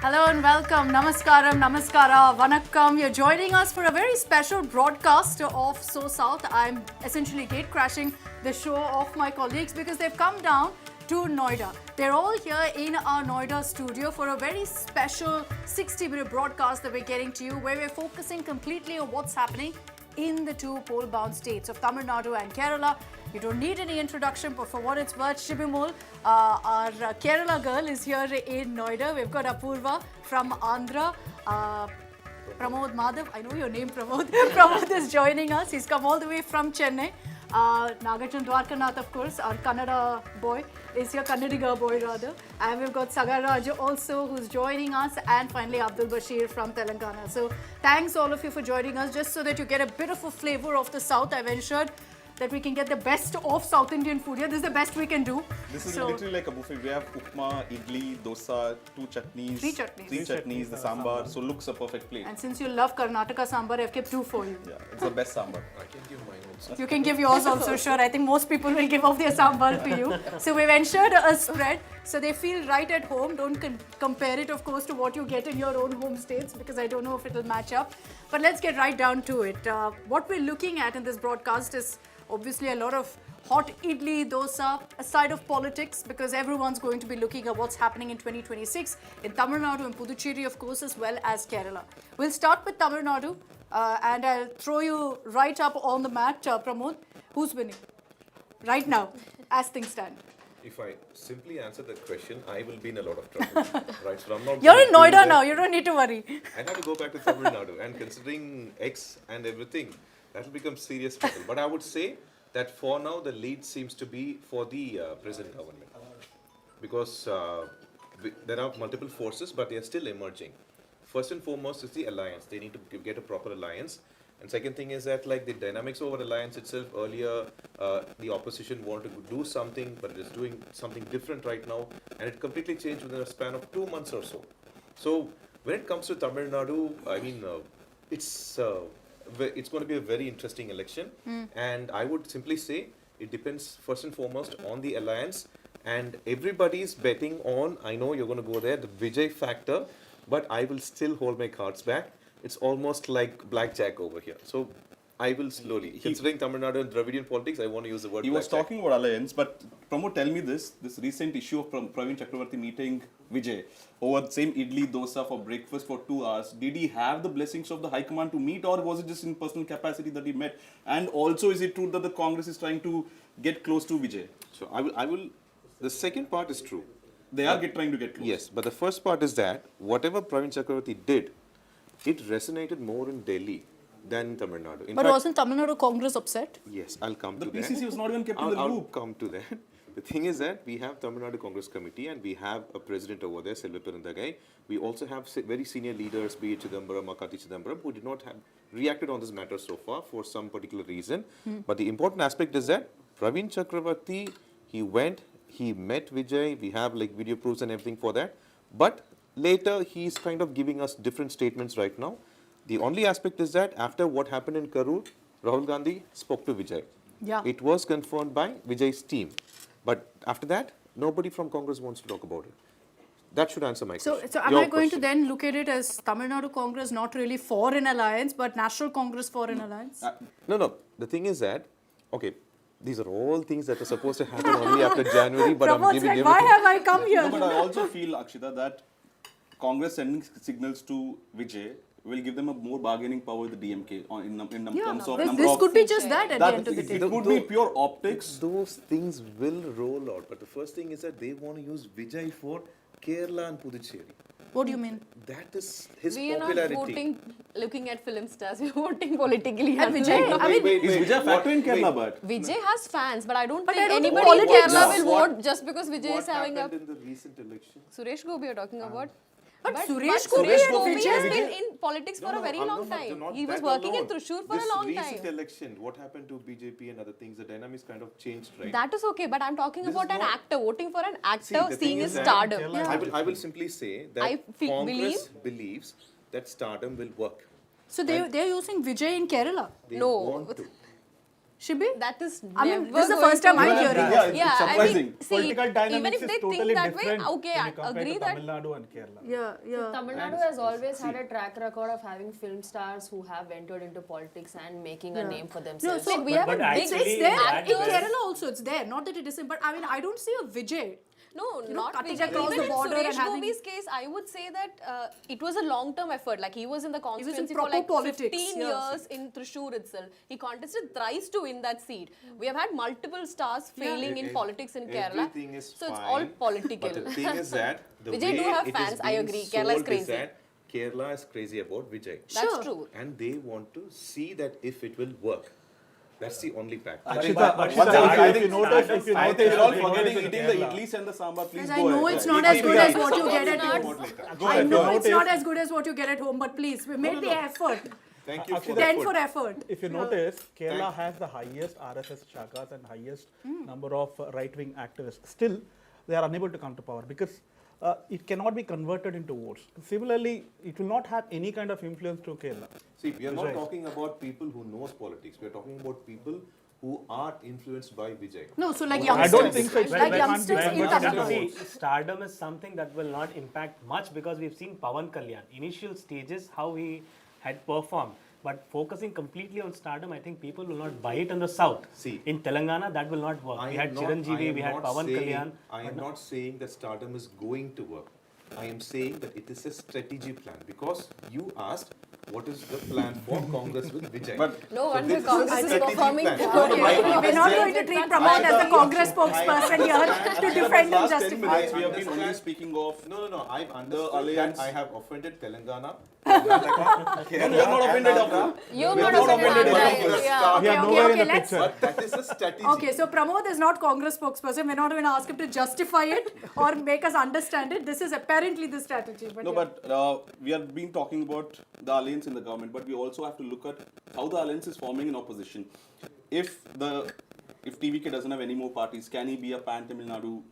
Hello and welcome. Namaskaram, namaskara, vanakkam. You're joining us for a very special broadcast of So South. I'm essentially gate crashing the show of my colleagues because they've come down to Noida. They're all here in our Noida studio for a very special 60-minute broadcast that we're getting to you, where we're focusing completely on what's happening in the two poll-bound states of Tamil Nadu and Kerala. You don't need any introduction, but for what it's worth, Shibimul, our Kerala girl, is here in Noida. We've got Apurva from Andhra. Pramod Madhav, I know your name, Pramod. Pramod is joining us. He's come all the way from Chennai. Nagarjun Dwarkanath, of course, our Kannada boy, is here, Kannadiga boy rather. And we've got Sagar Raju also, who's joining us. And finally, Abdul Bashir from Telangana. So thanks all of you for joining us. Just so that you get a bit of a flavor of the South, I've ensured that we can get the best of South Indian food here. This is the best we can do. This is literally like a buffet. We have upma, idli, dosa, three chutneys, the sambar. So looks a perfect plate. And since you love Karnataka sambar, I've kept two for you. Yeah, it's the best sambar. I can give mine also. You can give yours also, sure. I think most people will give off their sambar to you. So we've ensured a spread so they feel right at home. Don't compare it, of course, to what you get in your own home states, because I don't know if it'll match up. But let's get right down to it. What we're looking at in this broadcast is obviously a lot of hot idli, dosa, aside of politics, because everyone's going to be looking at what's happening in 2026 in Tamil Nadu and Puducherry, of course, as well as Kerala. We'll start with Tamil Nadu, and I'll throw you right up on the mat, Pramod. Who's winning right now, as things stand? If I simply answer that question, I will be in a lot of trouble. Right? So I'm not. You're in Noida now. You don't need to worry. I have to go back to Tamil Nadu, and considering X and everything, that will become serious trouble. But I would say that for now, the lead seems to be for the present government, because there are multiple forces, but they are still emerging. First and foremost is the alliance. They need to get a proper alliance. And second thing is that, like, the dynamics over alliance itself, earlier the opposition wanted to do something, but it is doing something different right now, and it completely changed within a span of 2 months or so. So when it comes to Tamil Nadu, I mean, it's going to be a very interesting election, and I would simply say it depends first and foremost on the alliance, and everybody's betting on, I know you're going to go there, the Vijay factor, but I will still hold my cards back. It's almost like blackjack over here. So I will slowly, considering Tamil Nadu and Dravidian politics, I want to use the word He was blackjack. talking about alliance, but Pramod, tell me this recent issue of Praveen Chakravarti meeting Vijay over the same idli dosa for breakfast for 2 hours. Did he have the blessings of the High Command to meet, or was it just in personal capacity that he met? And also, is it true that the Congress is trying to get close to Vijay? So I will, the second part is true. They are trying to get close. Yes, but the first part is that whatever Praveen Chakravarti did, it resonated more in Delhi than in Tamil Nadu. But wasn't Tamil Nadu Congress upset? Yes, I'll come to The that. PCC was not even kept in the I'll loop. come to that. The thing is that we have Tamil Nadu Congress Committee, and we have a president over there, Selvi Perendagai. We also have very senior leaders, be it Chidambaram, Makati Chidambaram, who did not have reacted on this matter so far for some particular reason. But the important aspect is that Praveen Chakravarti, he went, he met Vijay. We have like video proofs and everything for that. But later, he's kind of giving us different statements right now. The only aspect is that after what happened in Karur, Rahul Gandhi spoke to Vijay. Yeah. It was confirmed by Vijay's team. But after that, nobody from Congress wants to talk about it. That should answer my question. So am Your I going to question. then look at it as Tamil Nadu Congress not really for an alliance, but National Congress for an alliance? No. The thing is that, okay, these are all things that are supposed to happen only after January, but I'm Pramod's giving like, everything. why have I come here? No, but I also feel, Akshita, that Congress sending signals to Vijay will give them a more bargaining power with the DMK in terms of number This of... could be just that at the end of the day. It could be pure optics. Those things will roll out. But the first thing is that they want to use Vijay for Kerala and Puducherry. What do you mean? That is his We are not popularity. voting looking at film stars, we're voting politically. And Vijay, No, I mean, wait. Is Vijay a factor in Kerala, but? Vijay has fans, but I don't But think I don't think anybody in politics- Kerala will What- vote just because Vijay is What having a... happened in the recent election? Suresh Gopi you're talking about? But But Suresh Gopi Suresh and Gopi Vijay- has been in politics for a very I'm long not- time. not He was that working in alone. Thrissur for This a long recent time. election, what happened to BJP and other things, the dynamics kind of changed, right? That is okay, but I'm talking This about is an not- actor, voting for an See, actor, the seeing thing his is that stardom. I will simply say that I Congress believes that stardom will work. So they're using Vijay in Kerala. They No. want to. Shibi? That is I never mean, this is the going first time to I'm work. hearing Yeah, it. it's surprising. I mean, Political see, dynamics even if is they totally think that way, different okay, when I you compare agree to that. Tamil Nadu and Kerala. Yeah. Tamil Nadu has always had a track record of having film stars who have entered into politics and making a name for themselves. so Like, we have but a big It's actually, there. that In was- Kerala also, it's there. Not that it isn't, but I mean, I don't see a Vijay. No, know, not cutting Vijay. across Even the in border Suresh and having- Gopi's case, I would say that it was a long-term effort. Like he was in the constituency for proper like politics, 15 yeah. years in Thrissur itself. He contested thrice to win that seat. We have had multiple stars failing in politics in Kerala. Everything is So it's fine, all political. But the thing is that the Vijay way do have it fans, is I being agree. Kerala is sold crazy. that Kerala is crazy about Vijay. That's Sure. true. And they want to see that if it will work. That's the only fact. Akshita, One Akshita, second, I if think you notice, if you I notice, think you're all if you forgetting notice in eating the Kerala- idlis and the sambar. Please Yes, go I know ahead. it's not as good as what you get at home. Go I ahead, know you it's not notice- as good as what you get at home, but please, we made the effort. Thank you for Akshita, that. 10 for effort. If you notice, Kerala has the highest RSS shakas and highest number of right-wing activists. Still, they are unable to come to power because it cannot be converted into votes. Similarly, it will not have any kind of influence to Kerala. See, we are not Vijay. talking about people who knows politics. We are talking about people who are influenced by Vijay. No, so like I youngsters. don't think so. It's Like like youngsters in when- Tamil when- Nadu. See, stardom is something that will not impact much because we've seen Pawan Kalyan, initial stages, how he had performed. But focusing completely on stardom, I think people will not buy it in the south. See, in Telangana, that will not work. We had Chiranjeevi, we had Pawan Kalyan. I am not saying that stardom is going to work. I am saying that it is a strategy plan because you asked what is the plan for Congress with Vijay. But No wonder this is a Congress is strategic performing plan. poorly. Okay, we're not going to treat Pramod as the Congress spokesperson here to defend and last 10 justify. minutes we have been only speaking of. No. I've understood alliance. that I have offended Telangana. No, we are not offended of you. You're We are not not offended offended. of Right, you. yeah. We are Okay, nowhere in the let's. picture. But that is a strategy. Okay, so Pramod is not Congress spokesperson. We're not going to ask him to justify it or make us understand it. This is apparently the strategy. But No, yeah. but we have been talking about the alliance in the government, but we also have to look at how the alliance is forming in opposition. If TVK doesn't have any more parties, can he be a pan-Tamil Nadu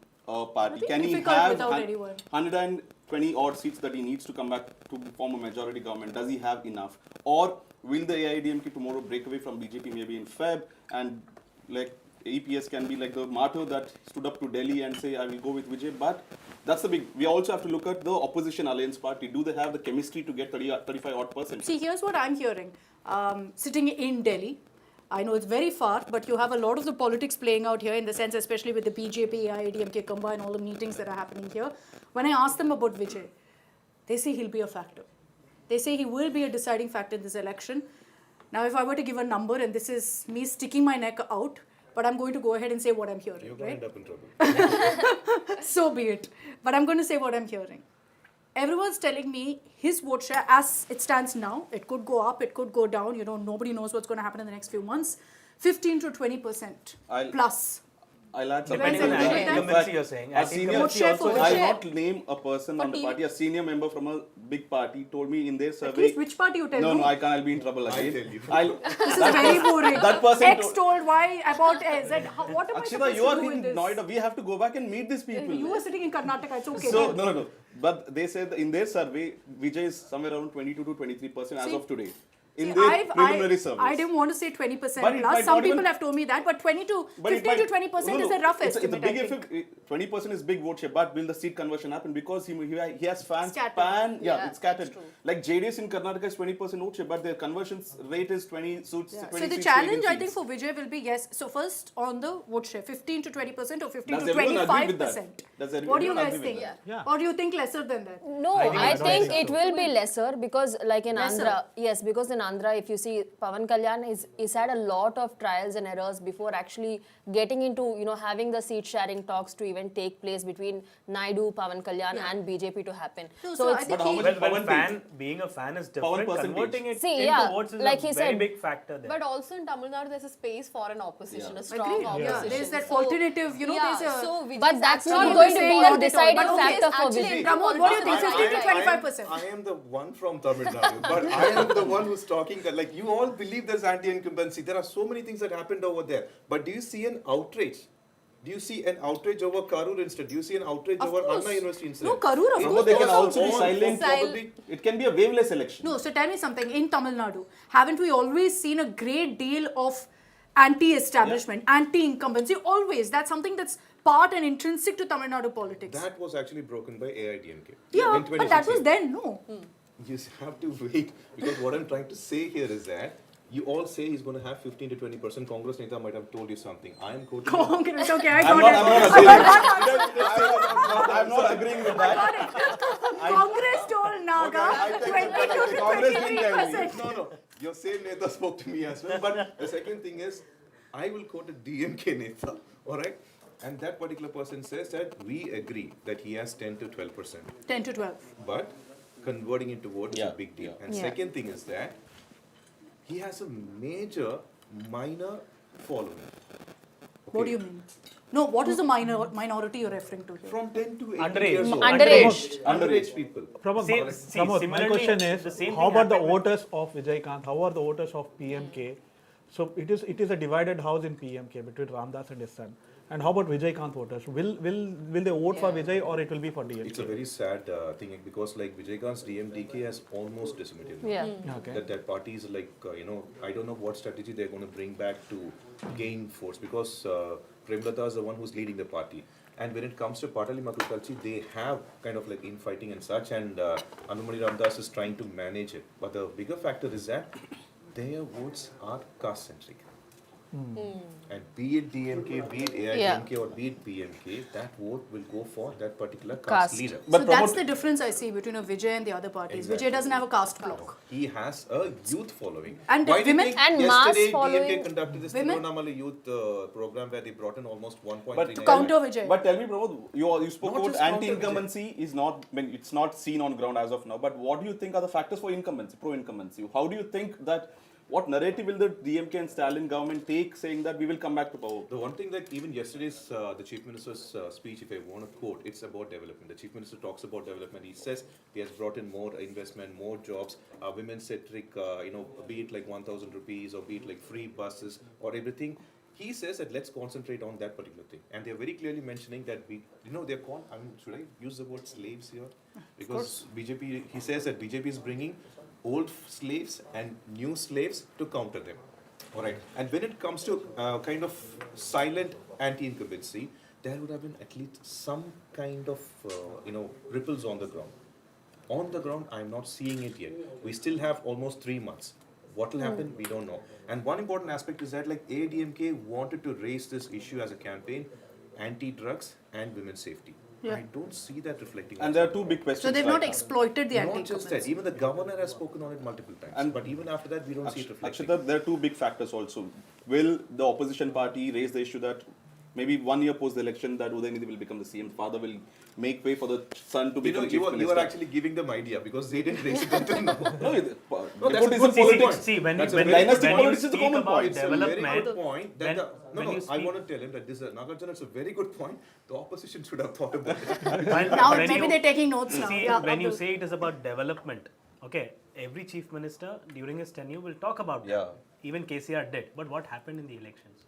party? think Can he difficult have without anyone. 120 odd seats that he needs to come back to form a majority government? Does he have enough? Or will the AIADMK tomorrow break away from BJP maybe in Feb and like EPS can be like the martyr that stood up to Delhi and say, I will go with Vijay. But that's the big, we also have to look at the opposition alliance party. Do they have the chemistry to get 35 odd %? See, here's what I'm hearing. Sitting in Delhi, I know it's very far, but you have a lot of the politics playing out here in the sense, especially with the BJP, AIADMK combine, all the meetings that are happening here. When I ask them about Vijay, they say he'll be a factor. They say he will be a deciding factor in this election. Now, if I were to give a number, and this is me sticking my neck out, but I'm going to go ahead and say what I'm hearing, You're going right? to end up in trouble. So be it. But I'm going to say what I'm hearing. Everyone's telling me his vote share as it stands now, it could go up, it could go down, you know, nobody knows what's going to happen in the next few months, 15 to 20% plus. I'll add Depending something. on Depends on the the incumbency you're saying. A senior, Vote share for I'll Vijay. not name a person on the TV. party. A senior member from a big party told me in their At survey. least which party you tell No, me? I can't. I'll be in trouble again. tell you. This is very boring. that person X told Y about Z. What am I Akshita, supposed you to are do with in this? Noida. We have to go back and meet these people. You were sitting in Karnataka, it's okay. So, no. But they said that in their survey, Vijay is somewhere around 22 to 23% as See, of today. In See, their preliminary surveys. I didn't want to say 20% But it plus. might Some not people even- have told me that, but 15 to But it might- 20% is a rough it's estimate, a big I think. effect. 20% is big vote share, but will the seat conversion happen? Because he has fans Scattered. Yeah, it's scattered. that's true. Like JDS in Karnataka is 20% vote share, but their conversion rate is 20 suits. Yeah. 20 So the seats, challenge 18 I think seats. for Vijay will be yes. So first on the vote share, 15 to 20% or 15 Does to everyone agree with 25%. that? Does What do you everyone guys agree with think? that? Yeah. Or do you think lesser than that? No, I I don't think think it so. will be lesser because like in Lesser. Andhra, yes, because in Andhra, if you see Pawan Kalyan, he's had a lot of trials and errors before actually getting into, having the seat sharing talks to even take place between Naidu, Pawan Kalyan and BJP to happen. No, So so I it's think But how he- much Well, Pawan being a fan is Pawan different. percentage. Converting it See, into yeah, votes is like a he very said- big factor there. But also in Tamil Nadu, there's a space for an opposition, Yeah. a strong Agreed. opposition. There's that So- alternative, there's a... so Vijay But is that's actually not going to saying be all a the deciding time. But okay, factor for actually- Vijay. Pramod, what do you think? 15 to 25%? I am the one from Tamil Nadu, but I am the one who's talking that like you all believe there's anti-incumbency. There are so many things that happened over there. But do you see an outrage? Do you see an outrage over Karur instead? Do you see an outrage Of over course. Anna University instead? No, Karur, of No, course. they can also- also be silent. Probably, It can be a waveless election. No, so tell me something. In Tamil Nadu, haven't we always seen a great deal of anti-establishment, anti-incumbency, always. That's something that's part and intrinsic to Tamil Nadu politics. That was actually broken by AIADMK. Yeah, in but that was 2016. then, no. You have to wait, because what I'm trying to say here is that you all say he's going to have 15 to 20%. Congress Neta might have told you something. I am quoting. Congress, okay, I I'm got I'm not agreeing with that. Congress told Naga I take 20 that back. to Congress didn't tell me. 23%. No. Your same Neta spoke to me as well. But the second thing is, I will quote a DMK Neta, all right? And that particular person says that we agree that he has 10 to 12%. 10 to 12. But converting into vote is Yeah, a big deal. yeah. And Yeah. second thing is that he has a major minor following. What do you mean? No, what is the minority you're referring to here? From 10 to 18 Underage. years old. Underage. Underage people. Pramod, See, Pramod, my similarly, question the is, same how thing about the happened with- voters of Vijay Kant? How are the voters of PMK? So it is a divided house in PMK between Ramdas and his son. And how about Vijay Kant voters? Will they vote for Vijay, or it will be for DMK? It's a very sad thing, because like Vijaykanth's DMDK has almost decimated. Yeah. Okay. That party is like, I don't know what strategy they're going to bring back to gain force, because Premlata is the one who's leading the party. And when it comes to Patali Makukalchi, they have kind of like infighting and such, and Anumani Ramdas is trying to manage it. But the bigger factor is that their votes are caste-centric. And be it DMK, be it AIADMK, or be it PMK, that vote will go for that particular caste Caste. leader. So that's the difference I see between a Vijay and the other parties. Exactly. Vijay doesn't have a caste block. He has a youth following. And Why do you women- think And mass yesterday following. DMK conducted this Women- Tirunamala youth program where they brought in almost 1.3 But million. To counter Vijay. But tell me, Pramod, you spoke Not about just counter anti-incumbency is not, it's not seen on ground as of now. But what do you think are the factors for incumbency, pro-incumbency? How do you think that, what narrative will the DMK and Stalin government take, saying that we will come back to power? The one thing that even yesterday's the Chief Minister's speech, if I want to quote, it's about development. The Chief Minister talks about development. He says he has brought in more investment, more jobs, women-centric, be it like 1,000 rupees or be it like free buses or everything. He says that let's concentrate on that particular thing. And they're very clearly mentioning that they're called, should I use the word slaves here? Because BJP, he says that BJP is bringing old slaves and new slaves to counter them. All right. And when it comes to kind of silent anti-incumbency, there would have been at least some kind of, ripples on the ground. On the ground, I'm not seeing it yet. We still have almost 3 months. What will happen, we don't know. And one important aspect is that like AIADMK wanted to raise this issue as a campaign, anti-drugs and women's safety. Yeah. I don't see that reflecting. And there are two big questions. So they've right not now. exploited the Not just that, anti-incumbency. even the governor has spoken on it multiple times. But even after that, we don't see it reflecting. Akshita, there are two big factors also. Will the opposition party raise the issue that maybe 1 year post the election that Udaynidhi will become the CM, father will make way for the son to become chief You minister? are actually giving them idea, because they didn't raise it until now. No, that's a nepotism good politics. See, when That's you, a when, dynasty when politics you is the speak common about point. It's a very development, good point. That when you I speak- want to tell him that this is Nagarjuna. It's a very good point. The opposition should have thought about it. Now when maybe you- they're taking notes now. See, Yeah, when you Abdul. say it is about development, okay, every chief minister during his tenure will talk about Yeah. that. Even KCR did. But what happened in the elections?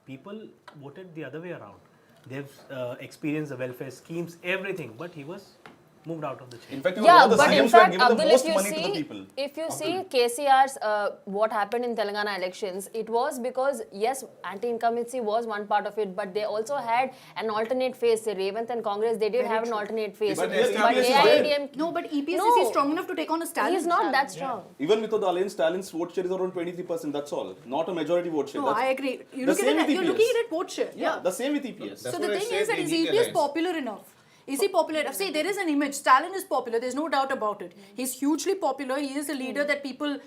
People voted the other way around. They've experienced the welfare schemes, everything, but he was moved out of the chain. In fact, Yeah, the but in CMs who had fact, given the Abdul, most if you money to the see, people. if you see KCR's what happened in Telangana elections, it was because yes, anti-incumbency was one part of it, but they also had an alternate face. Say Revanth and Congress, they did have an alternate face. But But EPS is there. AIADMK, No, but EPS No. is strong enough to take on a Stalin. he's not that strong. Even with the alliance, Stalin's vote share is around 23%. That's all. Not a majority vote share. No, That's- I agree. the same with You're EPS. looking at it vote share. Yeah, the same with EPS. So That's the what I thing said, is that they is need EPS alliance. popular enough? Is he popular? See, there is an image. Stalin is popular. There's no doubt about it. He's hugely popular. He is a leader that people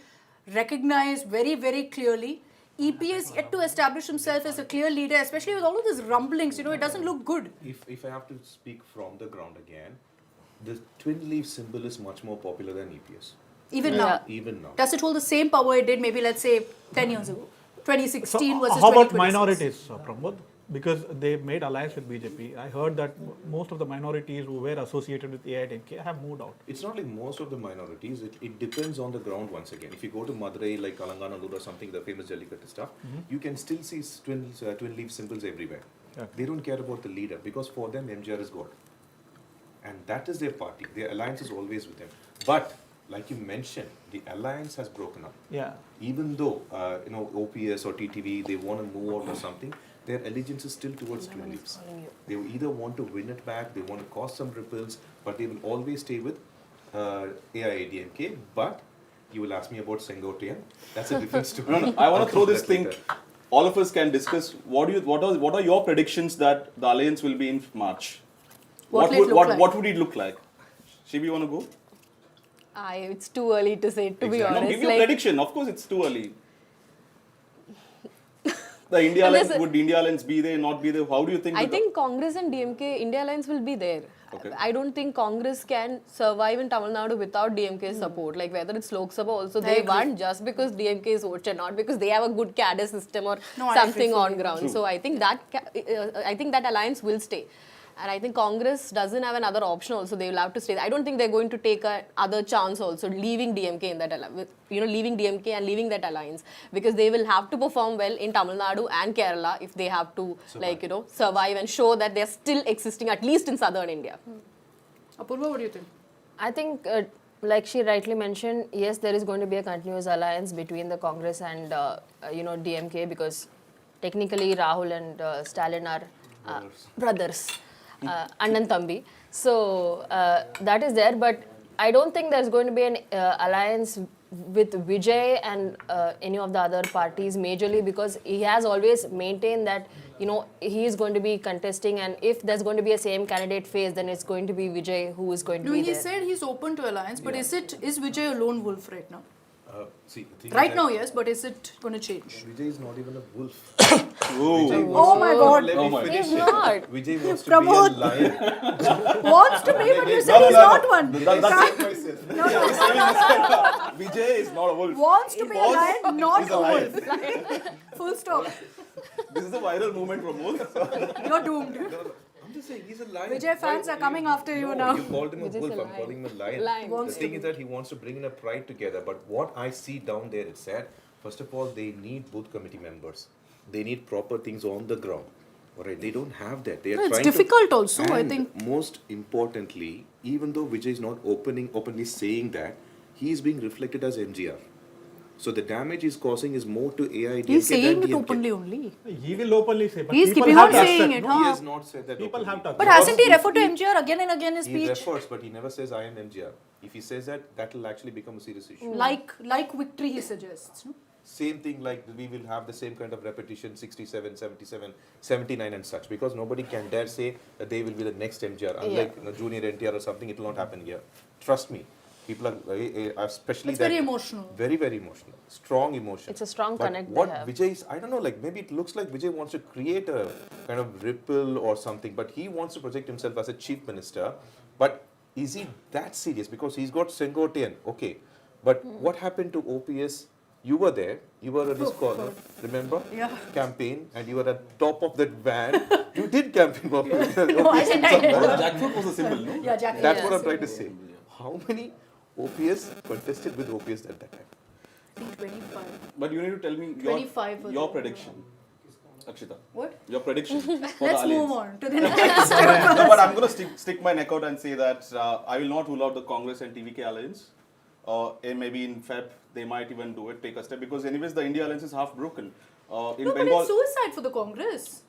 recognize very, very clearly. EPS yet to establish himself as a clear leader, especially with all of these rumblings. It doesn't look good. If I have to speak from the ground again, the twin leaf symbol is much more popular than EPS. Even now. Even now. Does it hold the same power it did maybe, let's say, 10 years ago? 2016 versus how about 2026. minorities, Pramod? Because they made alliance with BJP. I heard that most of the minorities who were associated with AIADMK have moved out. It's not like most of the minorities. It depends on the ground once again. If you go to Madurai, like Kalanganallur or something, the famous Jallikattu stuff, you can still see twin leaf symbols everywhere. Okay. They don't care about the leader, because for them, MJR is God. And that is their party. Their alliance is always with them. But like you mentioned, the alliance has broken up. Yeah. Even though, OPS or TTV, they want to move out or something, their allegiance is still towards tulips. They will either want to win it back, they want to cause some ripples, but they will always stay with AIADMK. But you will ask me about Sengotian. That's a different story. No, I want to throw this That thing. later. All of us can discuss. What are your predictions that the alliance will be in March? What will it look like? What would it look like? Shibi, you want to go? It's too early to say, to be No, honest. give your prediction. Of course, it's too early. The India Alliance be there, not be there? How do you think? I think Congress and DMK, India Alliance will be there. Okay. I don't think Congress can survive in Tamil Nadu without DMK's support. Like whether it's Lok Sabha also, they won just because DMK is voted, not because they have a good cadre system or something on ground. True. So I think that alliance will stay. And I think Congress doesn't have another option also. They will have to stay. I don't think they're going to take another chance also, leaving DMK in that alliance. Leaving DMK and leaving that alliance. Because they will have to perform well in Tamil Nadu and Kerala if they have to, survive and show that they're still existing, at least in southern India. Apurva, what do you think? I think, like she rightly mentioned, yes, there is going to be a continuous alliance between the Congress and DMK, because technically Rahul and Stalin are brothers, Annan Thambi. So that is there, but I don't think there's going to be an alliance with Vijay and any of the other parties majorly, because he has always maintained that he is going to be contesting, and if there's going to be a same candidate phase, then it's going to be Vijay who is going to be He there. said he's open to alliance, but is Vijay a lone wolf right now? See, the thing Right is now, that yes, but is it going to change? Vijay is not even a wolf. Oh. Vijay Oh my God. Let me my finish He's it. not. Vijay wants to Pramod. be a lion. Wants to be, but you said he's not one. Vijay is not a wolf. Wants to He be a was- lion, not he's a a lion. wolf. Full stop. This is a viral movement from both. You're doomed. I'm just saying, he's a lion. Vijay fans Why- are coming after you no, now. You called him a Vijay's wolf, a I'm lion. calling him a lion. Lion. The Wants to thing be. is that he wants to bring in a pride together. But what I see down there, it's that, first of all, they need booth committee members. They need proper things on the ground. Alright, they don't have that. They are It's trying difficult to, also, I and think. most importantly, even though Vijay is not openly saying that, he is being reflected as MGR. So the damage he's causing is more to AIADMK He's than saying it DMK. openly only. He will openly say, but He's people keeping have on to saying accept. it, No, he huh? has not said that People openly. have to But accept. hasn't he referred to MGR again and again in his He speech? refers, but he never says I am MGR. If he says that, that will actually become a serious issue. Like victory, he suggests. No? Same thing, like we will have the same kind of repetition 67, 77, 79 and such, because nobody can dare say that they will be the next MGR. Unlike junior NTR or something, it will not happen here. Trust me. People are, especially It's that, very emotional. Very, very emotional. Strong emotion. It's a strong But connect they what have. Vijay is, I don't know, like maybe it looks like Vijay wants to create a kind of ripple or something, but he wants to project himself as a chief minister. But is he that serious? Because he's got Sengotian, okay. But what happened to OPS? You were there, you were at this corner, remember? Yeah. Campaign, and you were at top of that van. You did campaign for OPS. No, I didn't. Jackfruit was a symbol, no? Yeah, Jack. That's what I'm trying to say. How many OPS contested with OPS at that time? 25. But you need to tell me 25 was your it. prediction. Akshita, What? your prediction for Let's the alliance. move on to the next. No, but I'm going to stick my neck out and say that I will not rule out the Congress and TVK alliance. And maybe in Feb, they might even do it, take a step, because anyways, the India alliance is half broken. In No, but Bengal, it's suicide for the Congress.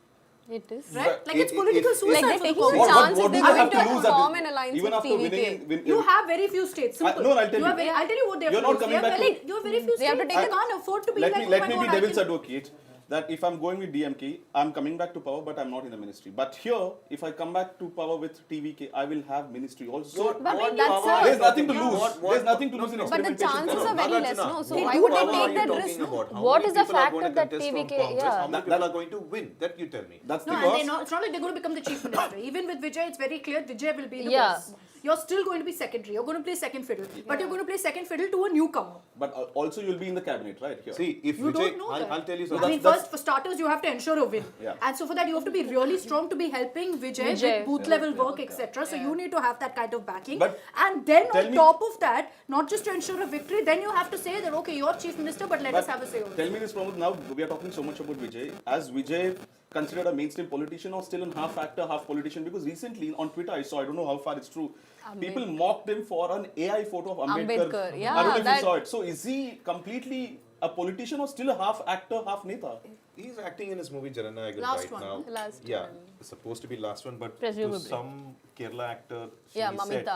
It is. Right? But Like it's political if- suicide Like for they're the taking Congress. a chance if do they're they going have to lose at form the- an alliance even with after TVK. winning You have very few states. Simple. No, I'll tell you. I'll tell you what they have You're to not lose. coming back to- You have very few They have states. to take You can't afford to be let like, me oh let my me God, be I devil's can- advocate. That if I'm going with DMK, I'm coming back to power, but I'm not in the ministry. But here, if I come back to power with TVK, I will have ministry also. But that's a- There's nothing to lose. What- There's nothing to lose in no, But the experimentation. chances are very less, Nagarjuna, no? So what why would power they are take you that talking risk? about? How What many is the people are factor going to that contest from TVK Congress? yeah. How many people are going to win? That you tell me. That's No, because and it's not like they're going to become the chief minister. Even with Vijay, it's very clear Vijay will be the Yeah. boss. You're still going to be secondary. You're going to play second fiddle. But you're going to play second fiddle to a newcomer. But also you'll be in the cabinet, right? Here. See, if You Vijay, don't know that. I'll tell you I something. mean, first, for starters, you have to ensure a win. Yeah. And so for that, you have to be really strong to be helping Vijay Vijay. with booth level work, etc. So you need to have that kind of backing. But and then tell on me- top of that, not just to ensure a victory, then you have to say that, okay, you're chief minister, but let us have a say over Tell it. me this, Pramod. Now we are talking so much about Vijay. As Vijay considered a mainstream politician or still a half actor, half politician? Because recently on Twitter I saw, I don't know how far it's true, People mocked him for an AI photo of Ambedkar. Ambedkar, yeah, I don't know if that- you saw it. So is he completely a politician or still a half actor, half neta? He's acting in his movie Jananayagan Last right one, now. huh? Last yeah, one. it's supposed to be last one, but Presumably. to some Kerala actor, Yeah, she said-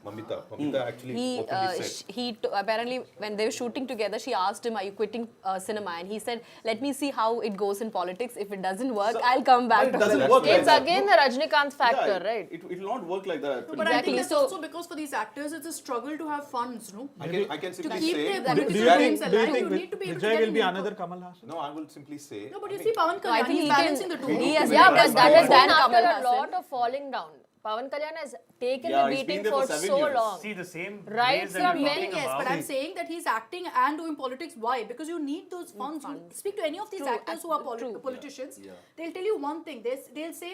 Mamita actually He, openly said. apparently when they were shooting together, she asked him, "Are you quitting cinema?" And he said, "Let me see how it goes in politics. If it doesn't work, So- I'll come back But to it doesn't politics." work like It's that. again the Rajnikant factor, Yeah, right? It will not work like that. No, but I think Exactly, that's so- also because for these actors, it's a struggle to have funds, no? I can To simply keep say. their that- political Do you dreams think, do you alive, think you need to be able to Vijay get will an be income. another Kamal Hassan? No, I will simply say. No, but I you mean, see Pavan No, I Kalyan, think he's he balancing can. the two. He has Yeah, been but that has than been after Kamal a Hassan. lot of falling down. Pavan Kalyan has taken Yeah, the he's been beating there for for 7 so years. long. See the same Right ways that from you're when- talking Yes, about. but I'm saying that he's acting and doing politics. Why? Because you need those funds. You speak to any of these True, actors who are true. politicians, Yeah. they'll tell you one thing. They'll say,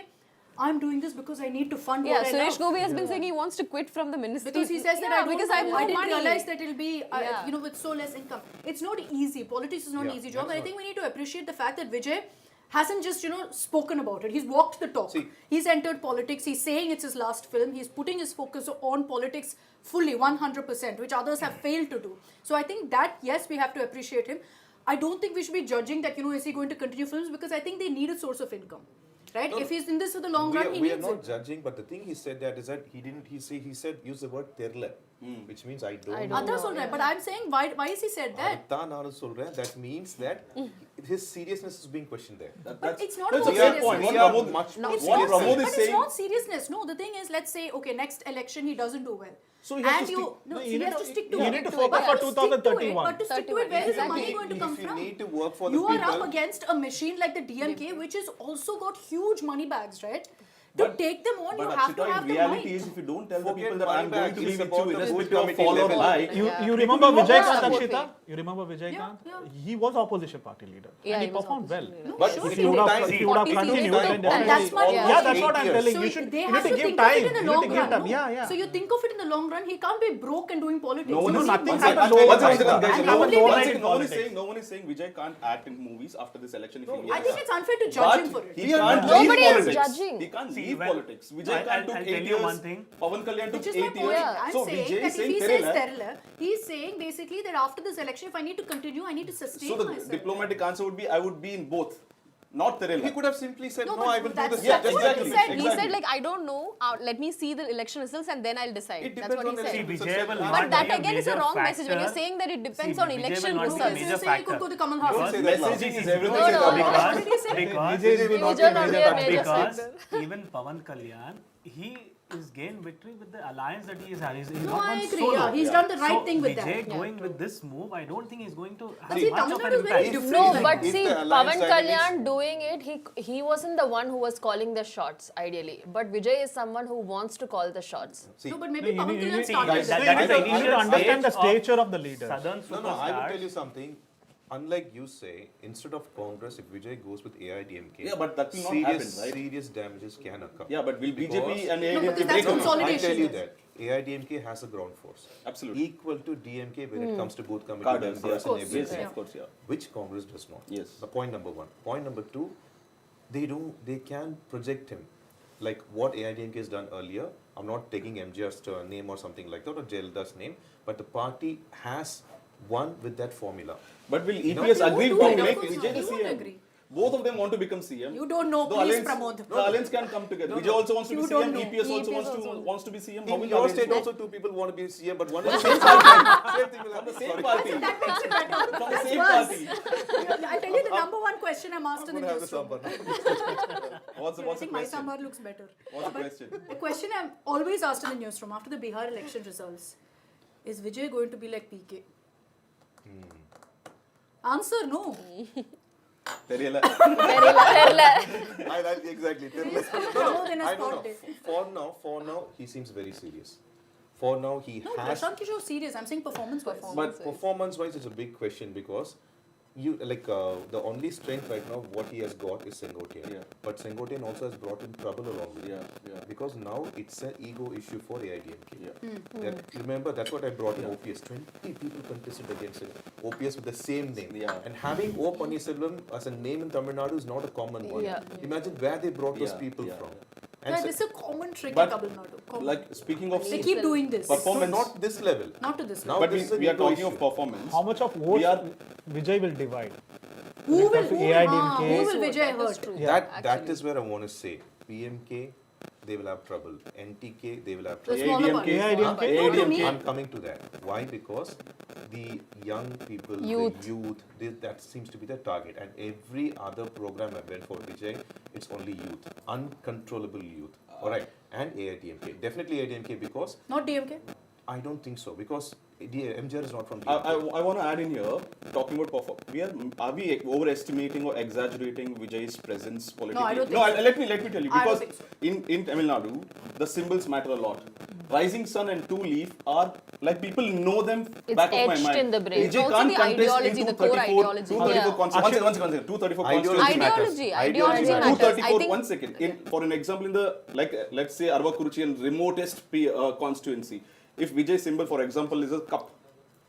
I'm doing this because I need to fund Yeah, what I Suresh love. Gopi has been saying he wants to quit from the ministry. Because he says that Yeah, I don't because know, I have no I didn't money. realize that it'll be, Yeah. with so less income. It's not easy. Politics is not an Yeah, easy job. that's And I think we need to appreciate the fact that Vijay hasn't just, spoken about it. He's walked the talk. See- He's entered politics. He's saying it's his last film. He's putting his focus on politics fully, 100%, which others have failed to do. So I think that, yes, we have to appreciate him. I don't think we should be judging that, is he going to continue films? Because I think they need a source of income. Right? No, If he's in this for the long run, he we are needs not it. judging, but the thing he said that is that he said use the word terla, which means I don't know. Others all right, but I'm saying why has he said that? Aditha nanu solren, that means that his seriousness is being questioned there. But it's not That's about a fair seriousness. point. We What are Pramod- much more It's What not, Pramod is but saying- it's not seriousness. No, the thing is, let's say, okay, next election he doesn't do well. So he has and to you, stick- no, No, so you he has need to to- stick to you it. need to But focus for to stick to it, 2031. But to stick to it, where is the money going to come If you from? need to work for the You are people, up against a machine like the DMK, which has also got huge money bags, right? To But- take them on, you But have to Akshita, have in the reality might. is if you don't tell the Forget people that money I'm going back, to be it's with about you, the irrespective good of fall or committee lie, level. You Yeah. remember People Vijay know Kant, what Akshita? You remember Vijay Kant? yeah. He was opposition party leader. Yeah, and he he was performed well. opposition leader. No, But sure, if he he would did. have, if he would have 40 continued, series. then And definitely. that's my Yeah, that's what 8 I'm years. telling. So You should they you have need to to give think of time. it in the You need long to give run. time. No? Yeah, yeah. So you think of it in the long run, he can't be broke and doing politics. No one No, is nothing one second, happened one overnight. second, guys, And no one- only one when- second, no one is saying Vijay can't act in movies after this election if he I wants. think it's unfair to judge him for But it. he can't Nobody leave is politics. judging. He can't See, leave well, politics. Vijay I'll Kant took tell 8 you years. one thing. Pavan Kalyan took Which is my 8 point. years. I'm So saying Vijay that is if he saying says Kerala. Kerala, he's saying basically that after this election, if I need to continue, I need to sustain So the myself. diplomatic answer would be I would be in both, not Kerala. he could have simply said, No, no, but I will do that's- this. Yeah, that's what exactly. he said. He Exactly. said like, I don't know, let me see the election results and then I'll decide. It That's depends what on he the See, said. election. Vijay will But not But that be a again is a major wrong message when you're factor. saying that it depends See, on Vijay will election not be a Okay, results. major so you could factor. go to Kamal Because- Hassan. say that loud. Messaging is No, everything. no, is no. everything. What did he say? Because Vijay will not Vijay be will major be a factor. major because factor. even Pavan Kalyan, he is gained victory with the alliance that he has had. He's No, not I gone agree. solo. Yeah, he's done the right So thing with Vijay that. going with this move, I don't think he's going to have But see, much Tamil of an Nadu is very impact. different. No, like but that. see, the alliance Pavan side is- Kalyan doing it, he wasn't the one who was calling the shots, ideally. But Vijay is someone who wants to call the shots. See, No, but maybe No, Pavan you Kalyan need- started Guys, that. that is the You need to initial understand the stage of stature of the leader. Southern no, I will superstars. tell you something. Unlike you say, instead of Congress, if Vijay goes with AIADMK, Yeah, but that will not serious, happen, right? serious damages can occur. Yeah, but will BJP Because- and No, AIADMK because break that's away? consolidation. I tell you yes. that AIADMK has a ground force. Absolutely. Equal to DMK when it comes to both committee Cadres, members yes, and yes, everything. yes, of course, yeah. Which Congress does not. Yes. The point number one. Point number two, they can project him like what AIADMK has done earlier. I'm not taking MGR's name or something like that or Jayalalitha's name, but the party has won with that formula. But will No, EPS they agree won't do to it, of make course Vijay not. the They won't CM? agree. Both of them want to become CM. You don't know, The please, alliance, Pramod. The alliance can come together. No, Vijay no. also wants to be You CM. don't know. EPS also EPS wants to be CM. How In will your alliance state work? also two people want to be CM, but one is Same the party. same thing will From the happen. same Sorry. party. That makes it better. From the That's same worse. party. I'll tell you the number one question I'm asked in I'm the gonna have the newsroom. sambar. What's the I think my question? sambar looks better. What's the But question? the question I'm always asked in the newsroom after the Bihar election results is Vijay going to be like PK? Answer no. Teriyala. Exactly. Pramod in a I don't spot know. day. For now, he seems very serious. For now, he No, has. Prashant Kishore serious. I'm saying performance-wise. But performance-wise, it's a big question because you the only strength right now what he has got is Sengotian. Yeah. But Sengotian also has brought in trouble along with it. Yeah. Because now it's an ego issue for AIADMK. Yeah. That, remember, that's what I brought in OPS. 20 people contested against it. OPS with the same name. Yeah. And having O Pannirselvam as a name in Tamil Nadu is not a common one. Yeah. Imagine where they brought those Yeah, people yeah, from. And Yeah, se- this is a common trick in But Tamil Nadu. Common. like speaking of They keep doing this. performance, not this level. Not to this Now level. but this is we are an talking issue. of performance. How much of votes We are- Vijay will divide? Who will, comes to AIADMK, who will Vijay That is hurt? true. That is where I want to say. PMK, they will have trouble. NTK, they will have The trouble. smaller AIADMK, parties. AIADMK. No, to me, I'm coming to that. Why? Because the young people, Youth. the youth, that seems to be the target. And every other program I went for Vijay, it's only youth, uncontrollable youth. All right, and AIADMK, definitely AIADMK because not DMK. I don't think so because MJR is not from I, DMK. I want to add in here, talking about are we overestimating or exaggerating Vijay's presence politically? I don't think No, so. let me tell you, I don't because think so. in Tamil Nadu, the symbols matter a lot. Rising sun and two leaf are like people know them It's back of my etched mind. in the brain. Vijay Also can't the contest ideology, in the core 234 ideology. 234 Yeah. one second, 234 Ideology constituency matters. Ideology Ideology matters. matters. I 234, think one second. For an example, in the, let's say Arvakuruchi and remotest constituency, if Vijay symbol, for example, is a cup,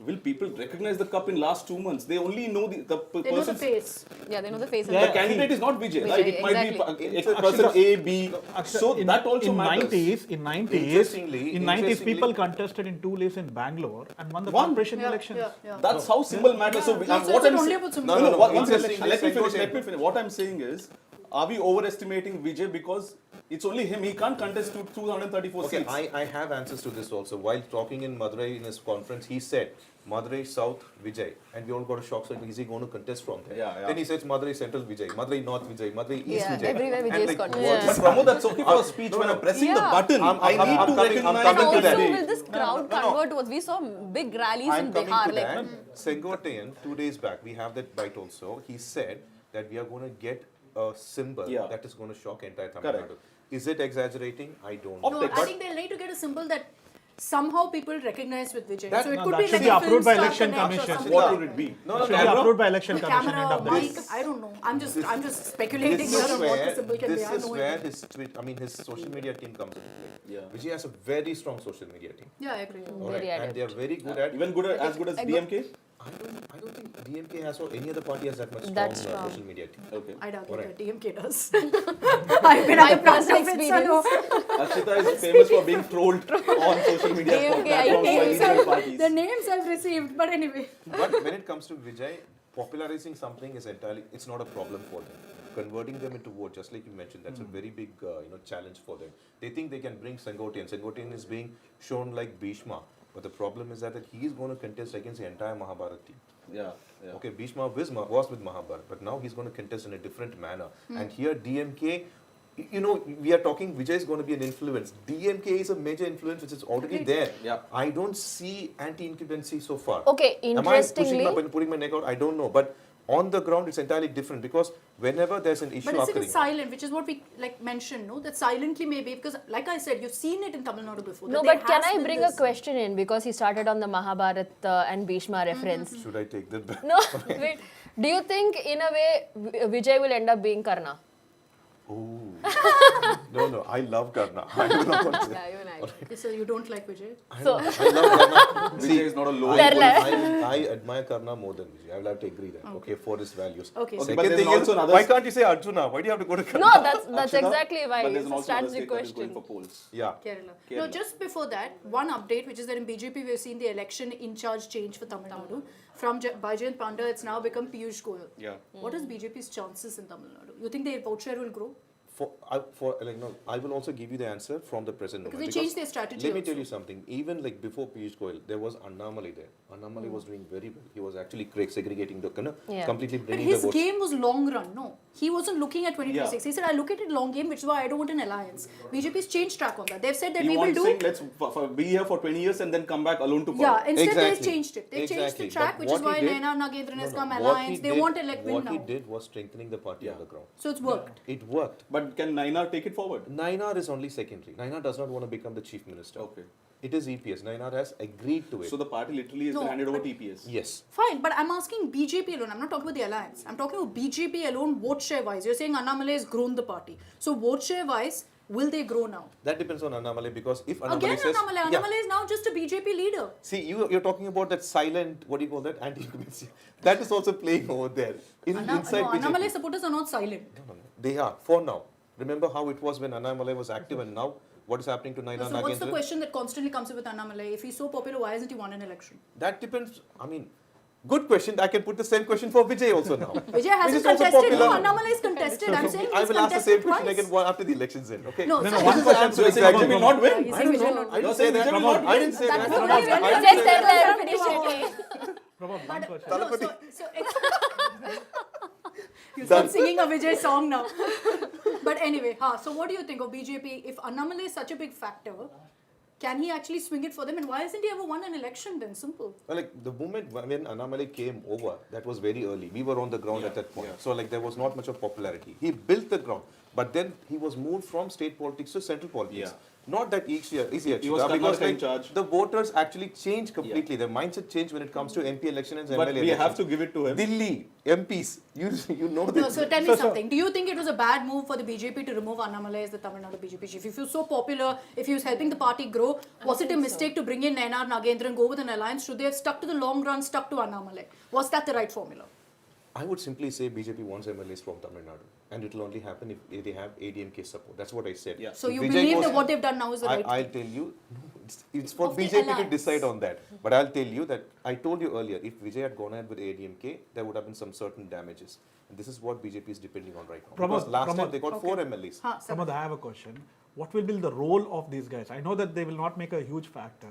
will people recognize the cup in last 2 months? They only know the They know the person. face. yeah, they know the face. The And candidate is not Vijay, Vijay, right? It might exactly. be person A, B. So that also in matters. 90s, in 90s, Interestingly- people contested in 2 lists in Bangalore and won the Won. corporation Yeah, elections. yeah. That's how symbol matters. So, No, what so I'm it's only saying, about symbol. No, one second. interestingly, Let me finish. Sengotian- Let me finish. What I'm saying is, are we overestimating Vijay because it's only him? He can't contest to 234 Okay, seats. I have answers to this also. While talking in Madurai in his conference, he said, Madurai South Vijay. And we all got a shock. So is he going to contest from there? Yeah. Then he says Madurai Central Vijay, Madurai North Vijay, Madurai East Yeah, Vijay. everywhere And Vijay is like, contesting. what Yeah. is But Pramod, that's okay for a speech. When I'm pressing the Yeah. button, I'm I need to coming to recognize and to also that. will this crowd convert towards, we saw big rallies I'm in coming Bihar. to Like, that. Sengotian, 2 days back, we have that bite also. He said that we are going to get a symbol Yeah. that is going to shock entire Tamil Correct. Nadu. Is it exaggerating? I don't know. No, Optics. I think they'll need to get a symbol that somehow people recognize with Vijay. That- so it no, could that be should like be a approved by film election star connect or commission. something. What would it be? No, Should be Camera? approved by election The commission. camera, End of mic, this. I don't know. I'm just speculating This here is on what the symbol where, can be. this I have is no where idea. his social media team comes into play. Yeah. Vijay has a very strong social media team. Yeah, I agree. All Very right, and they are very good at. Even good as good as DMK? I don't think DMK has or any other party has that much strong That's strong. social media team. Okay. I doubt Alright. that DMK does. I've been at the front personal of it, so no. Akshita is famous for being trolled on social media DMK, platforms by Names regional I've- parties. The names I've received, but anyway. But when it comes to Vijay, popularizing something is entirely, it's not a problem for them. Converting them into vote, just like you mentioned, that's a very big challenge for them. They think they can bring Sengotian. Sengotian is being shown like Bhishma. But the problem is that he is going to contest against the entire Mahabharata team. Yeah. Okay, Bhishma was with Mahabharata, but now he's going to contest in a different manner. And here DMK, you know, we are talking Vijay is going to be an influence. DMK is a major influence which is already there. Yeah. I don't see anti-incumbency so far. Okay, Am I interestingly, pushing putting my neck out? I don't know. But on the ground, it's entirely different because whenever there's an issue But is it occurring, silent, which is what we like mentioned, no? That silently maybe, because like I said, you've seen it in Tamil Nadu before. no, that there but can has I been bring this. a question in because he started on the Mahabharata and Bhishma reference? should I take that back? No, wait. Do you think in a way Vijay will end up being Karna? Oh. No, I love Karna. I will not want to say. yeah, even I. Okay, so you don't like Vijay? I love Karna. Vijay is not a low. I admire Karna more than Vijay. I will have to agree that. Okay, for his values. Okay. Okay, Second but there's thing is, also another- why can't you say Arjuna? Why do you have to go to Karna? No, that's Akshita, exactly why. But there's It's a also another strategic state that is going question. for polls. Yeah. Kerala. Kerala. No, just before that, one update, which is that in BJP we've seen the election in charge change for Tamil Nadu. From Bajayant Panda, it's now become Piyush Goyal. Yeah. What is BJP's chances in Tamil Nadu? You think their vote share will grow? I will also give you the answer from the present Because moment. they changed their strategy Let me also. tell you something. Even like before Piyush Goyal, there was Annamalai there. Annamalai was doing very well. He was actually segregating the Yeah. completely But bringing the his votes. game was long run, no. He wasn't looking at 2026. He said, I look at it long game, which is why I don't want an alliance. BJP's changed track on that. They've said that He we will wants do... saying let's be here for 20 years and then come back alone to power. Yeah, instead Exactly. they've changed it. They've changed the Exactly. track, But which is what why he did- Naina Nagendran has come What he alliance. They did- want to win What now. he did was strengthening the party on the ground. So it's worked. It worked. But can Naina take it forward? Nainar is only secondary. Nainar does not want to become the chief minister. Okay. It is EPS. Nainar has agreed to it. So the party literally has No, been handed over but- to EPS. Yes. Fine, but I'm asking BJP alone. I'm not talking about the alliance. I'm talking about BJP alone, vote share wise. You're saying Annamalai has grown the party. So vote share wise, will they grow now? That depends on Annamalai because if Annamalai Again, says... Annamalai. Yeah. Annamalai is now just a BJP leader. See, you're talking about that silent, what do you call that? Anti-incumbency. That is also playing over there. Inside No, BJP. Annamalai supporters are not silent. No. They are, for now. Remember how it was when Annamalai was active and now what is happening to Noida So what's the Nagendran? question that constantly comes up with Annamalai? If he's so popular, why hasn't he won an election? That depends. I mean, good question. I can put the same question for Vijay also now. Vijay hasn't is also contested. No, popular. Annamalai is contested. I'm saying I he's will ask the contested same question twice. again after the elections then. Okay. No, No, so one question. answer So you're saying exactly. Vijay will not win? He's I saying don't Vijay know. not I didn't You're say saying that. Vijay will not I didn't say That's that. what I meant. You just said that, finish it. Prabhat, one question. No, you start singing a Vijay song now. But anyway, so what do you think of BJP? If Annamalai is such a big factor, can he actually swing it for them? And why hasn't he ever won an election then? Simple. Well, like the moment when Annamalai came over, that was very early. We were on the ground at that point. So like there was not much of popularity. He built the ground. But then he was moved from state politics to central politics. Yeah. Not that easy He was because Karnataka in charge. the voters actually changed completely. Their mindset changed when it comes to MP election and But MLA we election. have to give it to him. Delhi MPs, you know No, this. so tell me something. Do you think it was a bad move for the BJP to remove Annamalai as the Tamil Nadu BJP chief? If he was so popular, if he was helping the party grow, was it a mistake to bring in Nayanar Nagendran, go with an alliance? Should they have stuck to the long run, stuck to Annamalai? Was that the right formula? I would simply say BJP wants MLAs from Tamil Nadu. And it will only happen if they have ADMK support. That's what I said. Yeah. So you If Vijay believe goes- that what they've done now is the right I'll thing? tell you, it's for Of the BJP to alliance. decide on that. But I'll tell you that I told you earlier, if Vijay had gone ahead with ADMK, there would have been some certain damages. And this is what BJP is depending on right now. Because last time they got 4 MLAs. Pramod, I have a question. What will be the role of these guys? I know that they will not make a huge factor.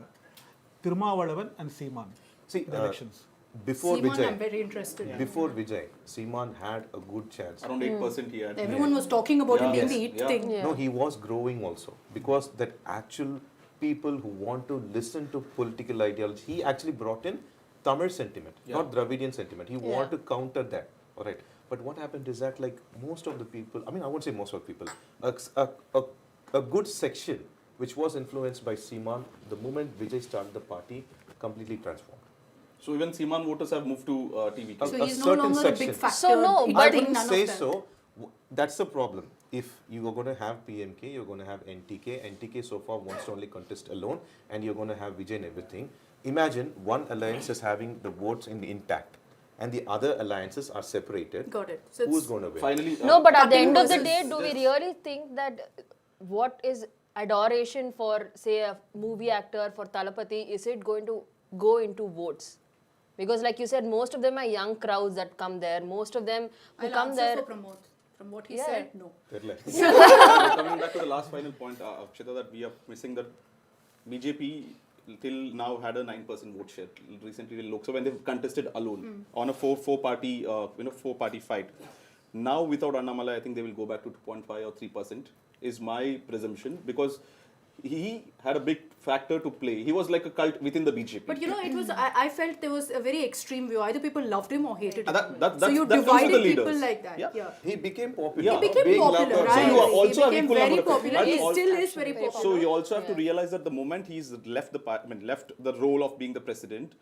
Tirumavalavan and Seeman See, in the elections. before Seeman, I'm Vijay, very interested. before Vijay, Seeman had a good chance. Around 8% he had. Everyone was talking about him being the Yes. it Yeah. thing. No, he was growing also because that actual people who want to listen to political ideology, he actually brought in Tamil sentiment, not Dravidian sentiment. He wanted to counter that. All right. But what happened is that like most of the people, I mean, I won't say most of the people, a good section which was influenced by Seeman, the moment Vijay started the party, completely transformed. So even Seeman voters have moved to TVK. So A he's no certain longer a big section. factor. So no, It but I did wouldn't none say of that. so. That's the problem. If you are going to have PMK, you're going to have NTK so far wants to only contest alone, and you're going to have Vijay and everything. Imagine one alliance is having the votes intact, and the other alliances are separated. Got it. So Who's it's- going to win? Finally, No, but at the Cutting end of the versus day, do we really think that what is adoration for, say, a movie actor, for Talapati, is it going to go into votes? Because like you said, most of them are young crowds that come there. Most of them who I'll come answer there. for Pramod. From what he Yeah. said, no. coming back to the last final point, Akshita, that we are missing that BJP till now had a 9% vote share. Recently in Lok Sabha, when they've contested alone on a four party fight. Now without Annamalai, I think they will go back to 2.5 or 3% is my presumption, because he had a big factor to play. He was like a cult within the BJP. But you know, it was. I felt there was a very extreme view. Either people loved him or hated him. So you that comes with the divided people leaders. like that. Yeah. Yeah. He became popular. Yeah. He became Being loved popular, outside. right? So you are also he have became equal very number of- popular. That's He all- still is very popular. So you also have to realize that the moment he's left the role of being the president,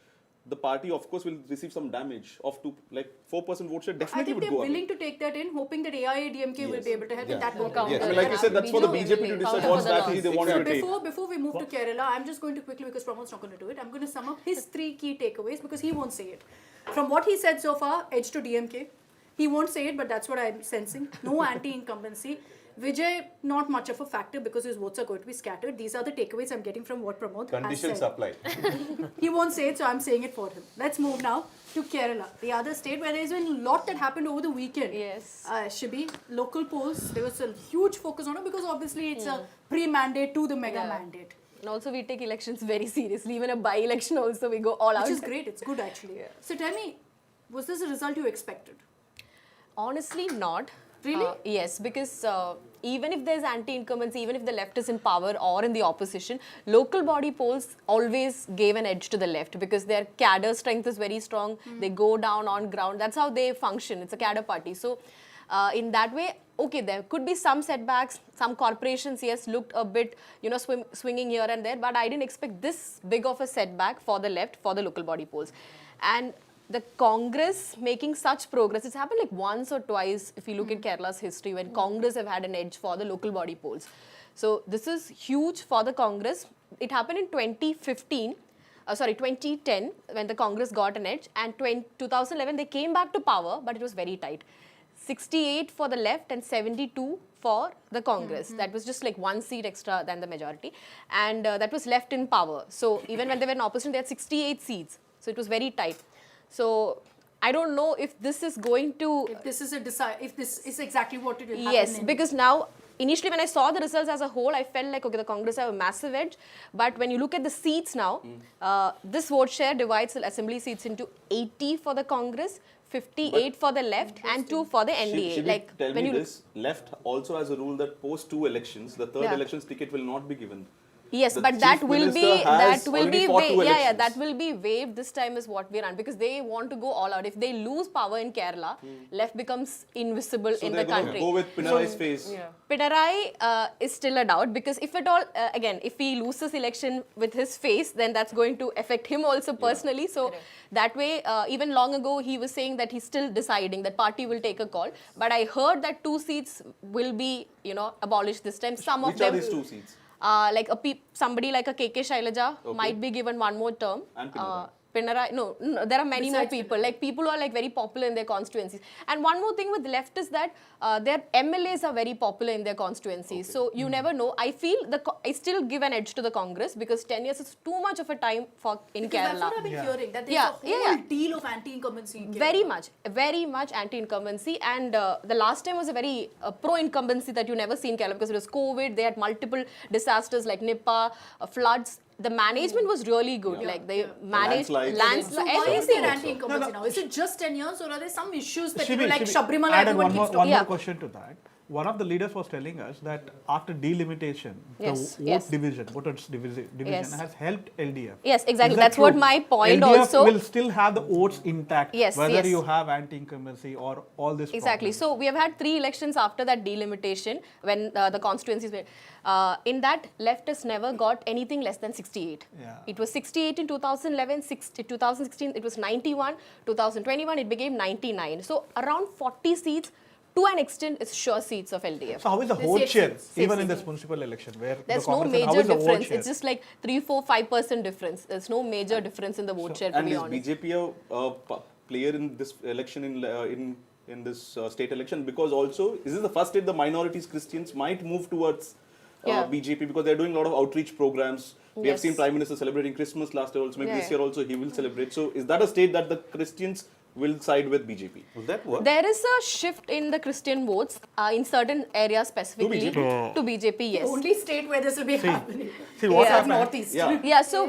the party of course will receive some damage of 4% vote share. I Definitely think would they're go away. willing to take that in, hoping that AIADMK will be able to help, and that won't count. Yes. I mean, like you said, that's for the BJP to decide what strategy they want to take. Before we move to Kerala, I'm just going to quickly, because Pramod's not going to do it, I'm going to sum up his 3 key takeaways, because he won't say it. From what he said so far, edge to DMK. He won't say it, but that's what I'm sensing. No anti-incumbency. Vijay, not much of a factor because his votes are going to be scattered. These are the takeaways I'm getting from what Pramod Conditions has said. applied. He won't say it, so I'm saying it for him. Let's move now to Kerala, the other state where there's been a lot that happened over the weekend. Yes. Shibi, local polls, there was a huge focus on it because obviously it's a pre-mandate to the mega mandate. And also we take elections very seriously. Even a by-election also we go all out. Which is great, it's good actually. So tell me, was this a result you expected? Honestly, not. Really? Yes, because even if there's anti-incumbency, even if the left is in power or in the opposition, local body polls always gave an edge to the left because their cadre strength is very strong. They go down on ground. That's how they function. It's a cadre party. So in that way, okay, there could be some setbacks. Some corporations, yes, looked a bit, swinging here and there. But I didn't expect this big of a setback for the left, for the local body polls. And the Congress making such progress, it's happened like once or twice if you look at Kerala's history when Congress have had an edge for the local body polls. So this is huge for the Congress. It happened in 2010 when the Congress got an edge, and 2011 they came back to power, but it was very tight. 68 for the left and 72 for the Congress. That was just like 1 seat extra than the majority. And that was left in power. So even when they were in opposition, they had 68 seats. So it was very tight. So I don't know if this is going to... If this is exactly what it will happen. Yes, because now, initially when I saw the results as a whole, I felt like, okay, the Congress have a massive edge. But when you look at the seats now, this vote share divides the assembly seats into 80 for the Congress, 58 for the left, and 2 for the NDA. Shivi, tell me this, left also has a rule that post 2 elections, the third Yeah. elections ticket will not be given. Yes, The but chief that will be minister has already fought two elections. that will be waived this time is what we run, because they want to go all out. If they lose power in Kerala, left becomes invisible So in they're the going country. to go with Pinarai's face. Pinarayi is still a doubt, because if at all, again, if he loses election with his face, then that's going to affect him also personally. So that way, even long ago, he was saying that he's still deciding, that party will take a call. But I heard that 2 seats will be, abolished this time. Some Which of them are these 2 seats? like somebody like a KK Shailaja might be given 1 more term. And Pinarayi. Pinarayi, no, there are many more Besides people. Like people who are like very popular in their constituencies. And one more thing with left is that their MLAs are very popular in their constituencies. So you never know. I feel I still give an edge to the Congress, because 10 years is too much of a time for in Because Kerala. that's what I've been hearing, that there's Yeah, a whole yeah. deal of anti-incumbency in Kerala. Very much anti-incumbency, and the last time was a very pro-incumbency that you never see in Kerala, because it was COVID, they had multiple disasters like Nipah, floods. The management was really good, like they managed Landslides. So why is everything. there anti-incumbency now? Is it just 10 years, or are there some issues that, Shivi, like Shivi, Sabrimala, add everyone one more, keeps one talking? more question to that. One of the leaders was telling us that after delimitation, Yes, the yes. voters division Yes. has helped LDF. Yes, exactly. Is that That's what true? my point LDF also. will still have the votes intact, Yes, whether yes. you have anti-incumbency or all this. Exactly. problems. So we have had 3 elections after that delimitation, when the constituencies were. In that, left has never got anything less than 68. Yeah. It was 68 in 2011, 2016 it was 91, 2021 it became 99. So around 40 seats, to an extent, is sure seats of LDF. So how is the They vote safe share, seats. even Safe in this seats. municipal election, where There's the no Congress, how major is the vote difference. share? It's just like 3-4-5% difference. There's no major difference in the vote share, to And be is honest. BJP a player in this election, in this state election? Because also, is this the first state the minorities, Christians might move towards BJP, because they're doing a lot of outreach programs. We have Yes. seen Prime Minister celebrating Christmas last year also. Maybe this Yeah. year also he will celebrate. So is that a state that the Christians will side with BJP? Will that work? There is a shift in the Christian votes in certain areas specifically to BJP, yes. Only state where this will be happening. See what Is happened? Northeast. Yeah. Yeah, so,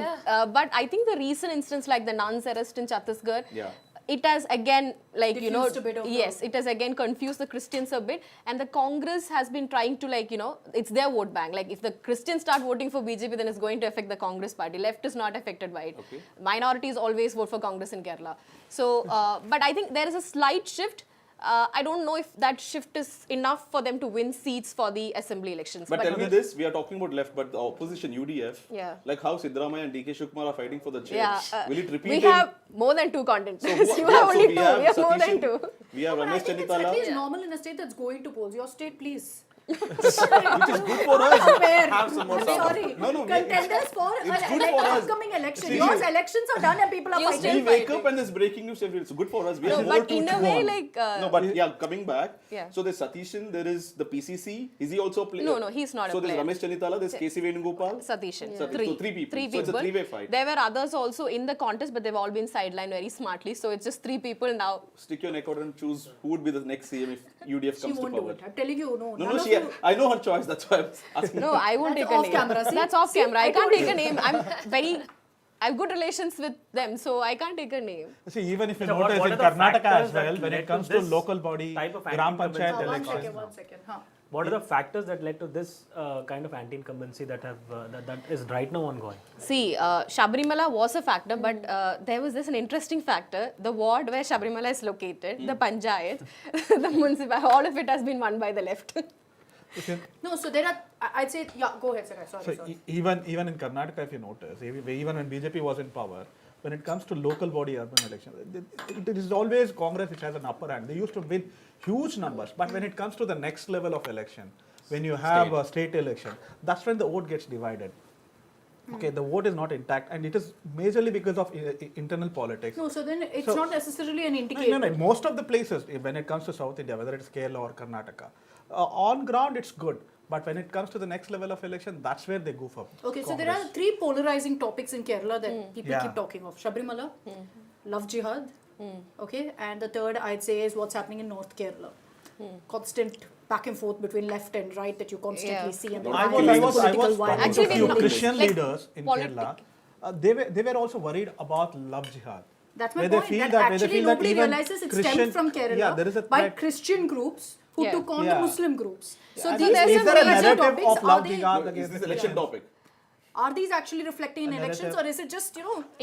but I think the recent instance like the nuns arrest in Chhattisgarh, Yeah. it has again, like, Diffused a bit of yes, it has again confused the Christians a bit. And the Congress has been trying to, like, it's their vote bank. Like, if the Christians start voting for BJP, then it's going to affect the Congress party. Left is not affected by it. Okay. Minorities always vote for Congress in Kerala. So, but I think there is a slight shift. I don't know if that shift is enough for them to win seats for the assembly elections. But tell me this, we are talking about left, but the opposition, UDF, Yeah. like how Siddaramaiah and DK Shivkumar are fighting for the chair. Yeah, Will it repeat we in- have more than 2 contenders. So You yeah, have so only we 2. have We have more than Satishan, 2. We have But I Ramesh think it's at Chennitala, least normal in a state that's going to polls. Your state, please. which is good for us. Where? Have some more I'm talk. sorry. No, no, Contenders for it's an good for us. upcoming election. See, Yours you- elections are done and people are You We fighting. wake up and there's breaking news every day. It's good for us. We No, have more but to in a chew way, on. like, no, but yeah, coming back. Yeah. So there's Satishan, there is the PCC. Is he also a player? No, he's not a So there's player. Ramesh Chennitala, there's KC Venugopal. Satishan. So 3 people. So it's a 3-way fight. There were others also in the contest, but they've all been sidelined very smartly. So it's just 3 people now. Stick your neck out and choose who would be the next CM if UDF She comes to won't do power. it. I'm telling you, no. No, None no, of you. I know her choice. That's why I was asking. No, I won't That's take a off name. camera, see? That's off camera. I I can't told take you. a name. I have good relations with them, so I can't take a name. See, even if you So what notice are in the Karnataka factors as well, that when led it to comes to this local body, type of Gram anti-incumbency? Panchayat One elections. second, 1 second. Huh. What are the factors that led to this kind of anti-incumbency that is right now ongoing? See, Sabrimala was a factor, but there was an interesting factor. The ward where Sabrimala is located, the panchayat, the municipal, all of it has been won by the left. No, so there are, I'd say, yeah, go ahead, sir. So Sorry. even in Karnataka, if you notice, even when BJP was in power, when it comes to local body urban election, it is always Congress which has an upper hand. They used to win huge numbers, but when it comes to the next level of election, when you have a state election, that's when the vote gets divided. Okay, the vote is not intact, and it is majorly because of internal politics. No, so then it's So- not necessarily an indicator. No. Most of the places, when it comes to South India, whether it's Kerala or Karnataka, on ground it's good. But when it comes to the next level of election, that's where they goof up. Okay, so there are three polarizing topics in Kerala that people Yeah. keep talking of. Shabrimala, love jihad, okay, and the third I'd say is what's happening in North Kerala. Constant back and forth between left and right that you constantly Yeah. see. And the I violence, was the political talking violence. to Actually, few they- Christian like, leaders in Kerala. They were also worried about love jihad. That's my Where they point. feel That where they actually feel that nobody even realizes it Christian- stemmed from Kerala Yeah, there is a by threat. Christian groups who Yeah. took on the Yeah. Muslim groups. So And these is are there a major narrative topics. of love Are they- jihad Is against this election topic? Are these actually reflecting in A elections, narrative. or is it just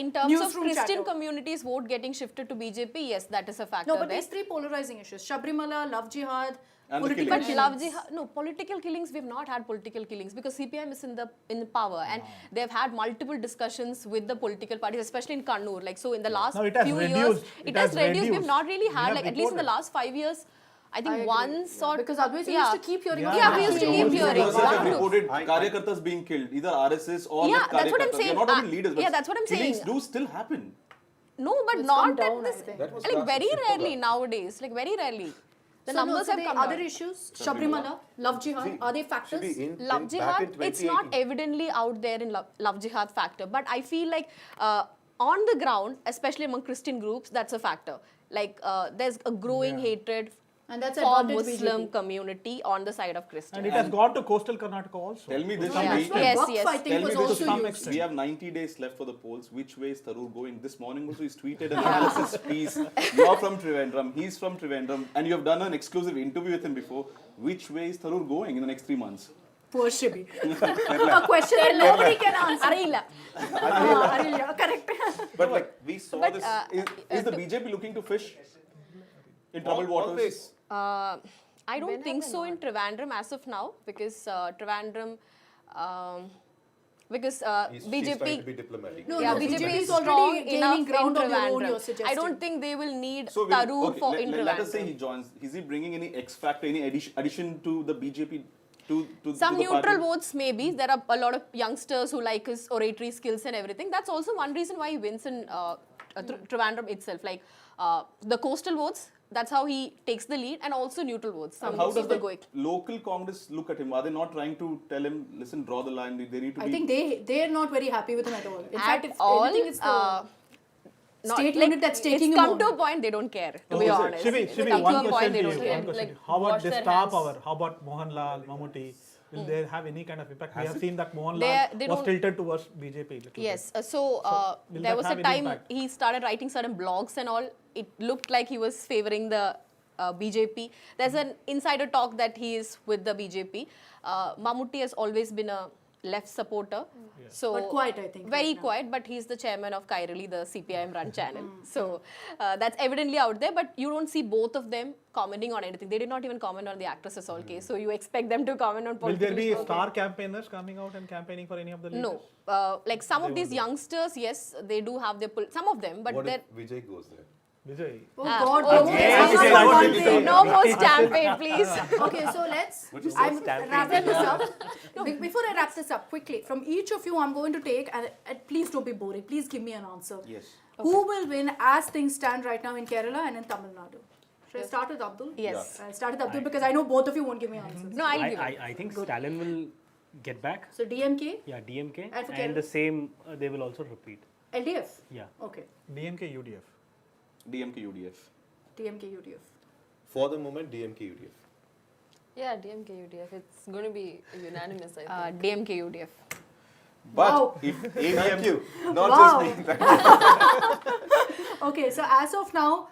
In terms of newsroom Christian chatter? communities vote getting shifted to BJP, yes, that is a factor No, but there. there's three polarizing issues: Shabrimala, love jihad, And the political killings. But love jihad, no, political killings, we've not had political killings because CPM is in the power and they've had multiple discussions with the political parties, especially in Kannur. Like, so in the last No, it has few years, reduced. it has reduced. We've not really We had, have like, at least in the reported. last 5 years, I think I agree, once yeah. or... Because otherwise we used to keep hearing of Yeah, we used to keep hearing. Because One they or have two. reported Karyakartas being killed, either RSS or Yeah, left that's what I'm Karyakartas. saying. They're not even leaders, but yeah, that's what I'm killings saying. do still happen. No, but It's not come down, at this... I think. That was Like, last very shift rarely program. nowadays. Like, very rarely. The So, numbers so have the come other down. issues, Shabrimala, love jihad, are they factors? Love jihad, it's not evidently out there in love jihad factor, but I feel like on the ground, especially among Christian groups, that's a factor. Like there's a growing hatred And that's for advantage Muslim BJP. community on the side of Christians. And it has gone to coastal Karnataka also. Tell me this, No, that's Shri. why Yes, Waqf, yes. I think, Tell was me this, also to some used. extent. we have 90 days left for the polls. Which way is Tharoor going? This morning also he's tweeted an analysis piece. You're from Trivandrum, he's from Trivandrum, and you have done an exclusive interview with him before. Which way is Tharoor going in the next 3 months? Poor Shibi. A question that nobody can answer. Arilla. Arilla, correct. But like we saw But, this, is the BJP looking to fish in troubled waters? Always. I don't think so in Trivandrum as of now because Trivandrum, because She's trying to BJP. be diplomatic. No, Yeah, no, BJP BJP is is already strong gaining enough ground in on their own, Trivandrum. you're suggesting. I don't think they will need So Tharoor for in let us say Trivandrum. he joins. Is he bringing any X factor, any addition to the BJP? Some the neutral party? votes maybe. There are a lot of youngsters who like his oratory skills and everything. That's also one reason why he wins in Trivandrum itself. Like the coastal votes, that's how he takes the lead, and also neutral votes. Some How does people the going. local Congress look at him? Are they not trying to tell him, listen, draw the line? They need to I be. think they're not very happy with him at all. In fact, At if all, anything, it's the not- state like, unit that's taking it's him come on. to a point they don't care, to Oh, be is it? honest. Shivi, It's Shivi, come one to a point question they to don't you. care. One question. Like, How about wash the their star hands. power? How about Mohanlal, Mammootty? Will they have any kind of impact? We have seen that They Mohanlal was don't- tilted towards BJP. a little Yes, bit. so will there that was a have any time impact? he started writing certain blogs and all. It looked like he was favoring the BJP. There's an insider talk that he is with the BJP. Mammootty has always been a left supporter. So But quiet, I think, Very right now. quiet, but he's the chairman of Kairali, the CPIM run channel. So that's evidently out there, but you don't see both of them commenting on anything. They did not even comment on the actresses all case. So you expect them to comment on Will political there be issues. star campaigners coming out and campaigning for any of the leaders? No, like some of these youngsters, yes, they do have their some of them, but What they're if Vijay goes there? Vijay. Oh God! oh, no, yes, that's yes, not yes, one yes, thing. no more stampede, please. Okay, so I'm wrapping this up. Before I wrap this up, quickly, from each of you, I'm going to take, and please don't be boring, please give me an answer. Yes. Who will win as things stand right now in Kerala and in Tamil Nadu? Should I start with Abdul? Yes. I'll start with Abdul because I know both of you won't give me answers. No, I'll give it. I think Stalin will get back. So DMK, Yeah, DMK. And for And the same, they will also repeat. LDF? Yeah. Okay. DMK, UDF. DMK, UDF. DMK, UDF. For the moment, DMK UDF. Yeah, DMK UDF. It's going to be unanimous, I think. DMK UDF. But Wow. if AVM, not Wow. just me. Okay, so as of now,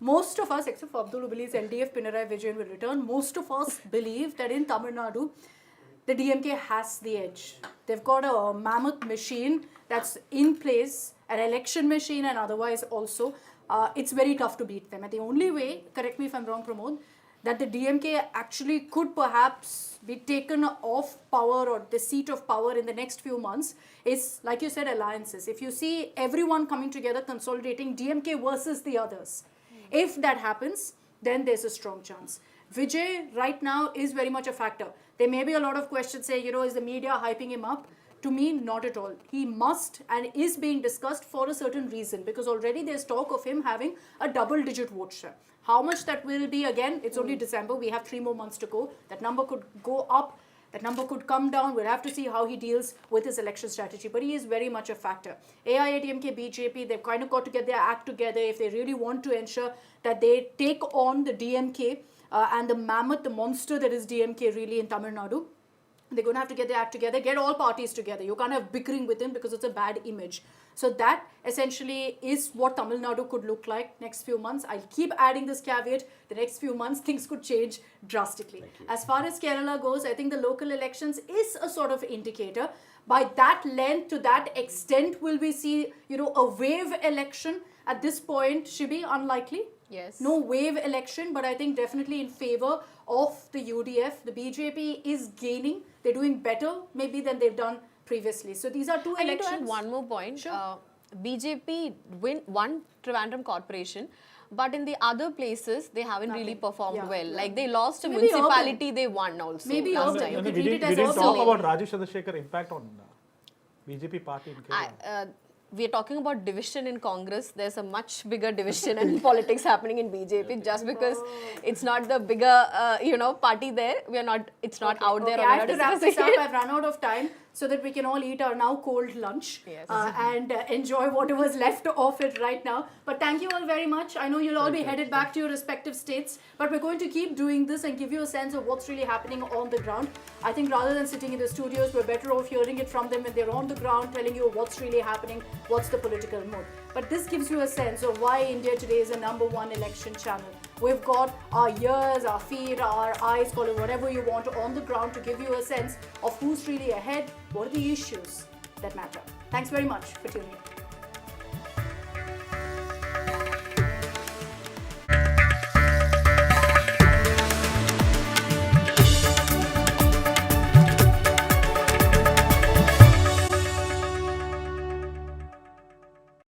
most of us, except for Abdul, who believes LDF Pinarayi Vijayan will return, most of us believe that in Tamil Nadu, the DMK has the edge. They've got a mammoth machine that's in place, an election machine, and otherwise also. It's very tough to beat them. And the only way, correct me if I'm wrong, Pramod, that the DMK actually could perhaps be taken off power or the seat of power in the next few months is, like you said, alliances. If you see everyone coming together, consolidating DMK versus the others, if that happens, then there's a strong chance. Vijay right now is very much a factor. There may be a lot of questions saying, is the media hyping him up? To me, not at all. He must and is being discussed for a certain reason, because already there's talk of him having a double-digit vote share. How much that will be, again, it's only December. We have 3 more months to go. That number could go up. That number could come down. We'll have to see how he deals with his election strategy. But he is very much a factor. AIADMK, BJP, they've kind of got to get their act together if they really want to ensure that they take on the DMK and the mammoth, the monster that is DMK really in Tamil Nadu. They're going to have to get their act together, get all parties together. You can't have bickering with him because it's a bad image. So that essentially is what Tamil Nadu could look like next few months. I'll keep adding this caveat. The next few months, things could change drastically. As far as Kerala goes, I think the local elections is a sort of indicator. By that length, to that extent, will we see, a wave election? At this point, Shibi, unlikely. Yes. No wave election, but I think definitely in favor of the UDF. The BJP is gaining. They're doing better maybe than they've done previously. So these are two I need elections. to add one more point. Sure. BJP won Trivandrum Corporation, but in the other places they haven't really performed Yeah. well. Like they lost a Maybe municipality, they won also. Maybe last urban. time. You we can read it didn't, as we didn't also talk maybe. about Rajesh Chandrasekhar impact on BJP party in Kerala. We are talking about division in Congress. There's a much bigger division in politics happening in BJP. Just because it's not the bigger, party there, we are not. It's not out there. Okay, or I we're have to not wrap this discussing up. it. I've run out of time so that we can all eat our now cold lunch Yes. and enjoy whatever's left of it right now. But thank you all very much. I know you'll all be headed back to your respective states, but we're going to keep doing this and give you a sense of what's really happening on the ground. I think rather than sitting in the studios, we're better off hearing it from them when they're on the ground, telling you what's really happening, what's the political mood. But this gives you a sense of why India Today is a #1 election channel. We've got our ears, our feet, our eyes, call it whatever you want, on the ground to give you a sense of who's really ahead, what are the issues that matter. Thanks very much for tuning in.